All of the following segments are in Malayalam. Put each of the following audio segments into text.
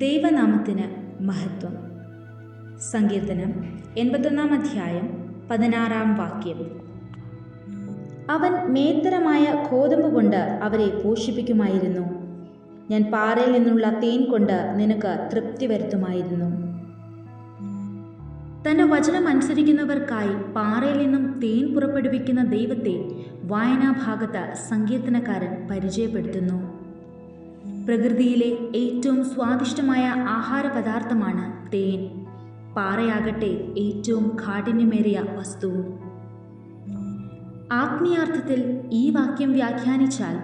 ദൈവനാമത്തിന് മഹത്വം. സങ്കീർത്തനം 81 അധ്യായം 16 വാക്യം. അവൻ മേത്തരമായ ഗോതമ്പ് കൊണ്ട് അവരെ പോഷിപ്പിക്കുമായിരുന്നു. ഞാൻ പാറയിൽ നിന്നുള്ള തേൻ കൊണ്ട് നിനക്ക് തൃപ്തി വരുത്തുമായിരുന്നു. തൻ്റെ വചനം അനുസരിക്കുന്നവർക്കായി പാറയിൽ നിന്നും തേൻ പുറപ്പെടുവിക്കുന്ന ദൈവത്തെ വായനാഭാഗത്ത് സങ്കീർത്തനക്കാരൻ പരിചയപ്പെടുത്തുന്നു. പ്രകൃതിയിലെ ഏറ്റവും സ്വാദിഷ്ടമായ ആഹാര പദാർത്ഥമാണ് തേൻ. പാറയാകട്ടെ ഏറ്റവും കാഠിന്യമേറിയ വസ്തുവും. ആത്മീയാർത്ഥത്തിൽ ഈ വാക്യം വ്യാഖ്യാനിച്ചാൽ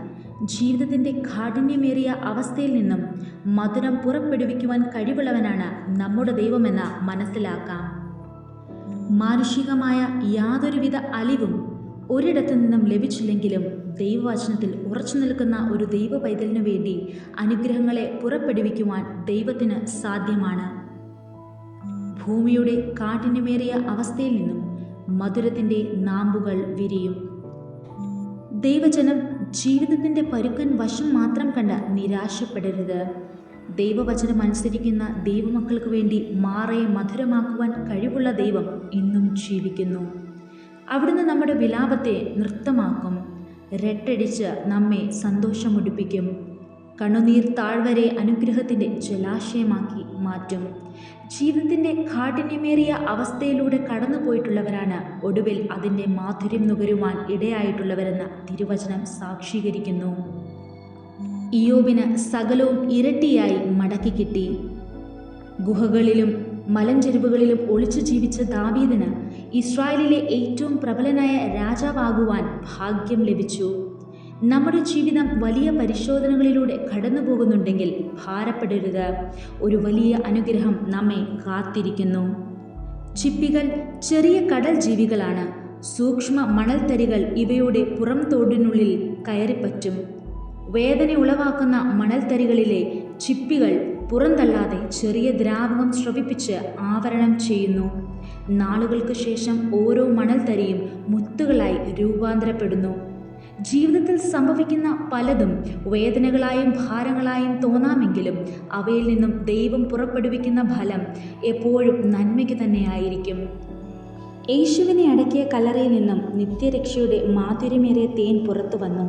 ജീവിതത്തിൻ്റെ കാഠിന്യമേറിയ അവസ്ഥയിൽ നിന്നും മധുരം പുറപ്പെടുവിക്കുവാൻ കഴിവുള്ളവനാണ് നമ്മുടെ ദൈവമെന്ന് മനസ്സിലാക്കാം. മാനുഷികമായ യാതൊരുവിധ അലിവും ഒരിടത്തു നിന്നും ലഭിച്ചില്ലെങ്കിലും ദൈവവചനത്തിൽ ഉറച്ചു നിൽക്കുന്ന ഒരു ദൈവ പൈതലിനു വേണ്ടി അനുഗ്രഹങ്ങളെ പുറപ്പെടുവിക്കുവാൻ ദൈവത്തിന് സാധ്യമാണ്. ഭൂമിയുടെ കാഠിന്യമേറിയ അവസ്ഥയിൽ നിന്നും മധുരത്തിൻ്റെ നാമ്പുകൾ വിരിയും. ദൈവജനം ജീവിതത്തിൻ്റെ പരുക്കൻ വശം മാത്രം കണ്ട് നിരാശപ്പെടരുത്. ദൈവവചനം അനുസരിക്കുന്ന ദൈവമക്കൾക്ക് വേണ്ടി മാറയെ മധുരമാക്കുവാൻ കഴിവുള്ള ദൈവം ഇന്നും ജീവിക്കുന്നു. അവിടുന്ന് നമ്മുടെ വിലാപത്തെ നൃത്തമാക്കും. രട്ടടിച്ച് നമ്മെ സന്തോഷമുടിപ്പിക്കും. കണ്ണുനീർ താഴ്വരെ അനുഗ്രഹത്തിൻ്റെ ജലാശയമാക്കി മാറ്റും. ജീവിതത്തിൻ്റെ കാഠിന്യമേറിയ അവസ്ഥയിലൂടെ കടന്നുപോയിട്ടുള്ളവരാണ് ഒടുവിൽ അതിൻ്റെ മാധുര്യം നുകരുവാൻ ഇടയായിട്ടുള്ളവരെന്ന് തിരുവചനം സാക്ഷീകരിക്കുന്നു. ഇയ്യോബിന് സകലവും ഇരട്ടിയായി മടക്കി കിട്ടി. ഗുഹകളിലും മലഞ്ചെരുവുകളിലും ഒളിച്ചു ജീവിച്ച ദാവീദിന് ഇസ്രായേലിലെ ഏറ്റവും പ്രബലനായ രാജാവാകുവാൻ ഭാഗ്യം ലഭിച്ചു. നമ്മുടെ ജീവിതം വലിയ പരിശോധനകളിലൂടെ കടന്നു പോകുന്നുണ്ടെങ്കിൽ ഭാരപ്പെടരുത്. ഒരു വലിയ അനുഗ്രഹം നമ്മെ കാത്തിരിക്കുന്നു. ചിപ്പികൾ ചെറിയ കടൽ ജീവികളാണ്. സൂക്ഷ്മ മണൽത്തരികൾ ഇവയുടെ പുറം തോടിനുള്ളിൽ കയറിപ്പറ്റും. വേദന ഉളവാക്കുന്ന മണൽത്തരികളിലെ ചിപ്പികൾ പുറന്തള്ളാതെ ചെറിയ ദ്രാവകം സ്രവിപ്പിച്ച് ആവരണം ചെയ്യുന്നു. നാളുകൾക്ക് ശേഷം ഓരോ മണൽത്തരിയും മുത്തുകളായി രൂപാന്തരപ്പെടുന്നു. ജീവിതത്തിൽ സംഭവിക്കുന്ന പലതും വേദനകളായും ഭാരങ്ങളായും തോന്നാമെങ്കിലും അവയിൽ നിന്നും ദൈവം പുറപ്പെടുവിക്കുന്ന ഫലം എപ്പോഴും നന്മയ്ക്ക് തന്നെയായിരിക്കും. യേശുവിനെ അടക്കിയ കല്ലറയിൽ നിന്നും നിത്യരക്ഷയുടെ മാധുര്യമേറിയ തേൻ പുറത്തു വന്നു.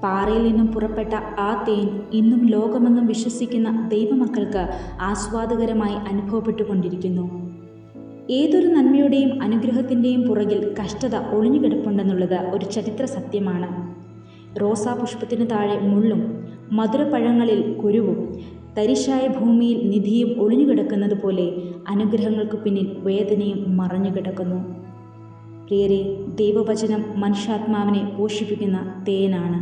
പാറയിൽ നിന്നും പുറപ്പെട്ട ആ തേൻ ഇന്നും ലോകമെങ്ങും വിശ്വസിക്കുന്ന ദൈവമക്കൾക്ക് ആസ്വാദകരമായി അനുഭവപ്പെട്ടുകൊണ്ടിരിക്കുന്നു. ഏതൊരു നന്മയുടെയും അനുഗ്രഹത്തിൻ്റെയും പുറകിൽ കഷ്ടത ഒളിഞ്ഞുകിടപ്പുണ്ടെന്നുള്ളത് ഒരു ചരിത്ര സത്യമാണ്. റോസാപുഷ്പത്തിനു താഴെ മുള്ളും മധുരപ്പഴങ്ങളിൽ കുരുവും തരിശായ ഭൂമിയിൽ നിധിയും ഒളിഞ്ഞുകിടക്കുന്നത് പോലെ അനുഗ്രഹങ്ങൾക്ക് പിന്നിൽ വേദനയും മറഞ്ഞുകിടക്കുന്നു. പ്രിയരെ, ദൈവവചനം മനുഷ്യാത്മാവിനെ പോഷിപ്പിക്കുന്ന തേനാണ്.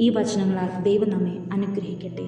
ഈ വചനങ്ങളാൽ ദൈവം നമ്മെ അനുഗ്രഹിക്കട്ടെ.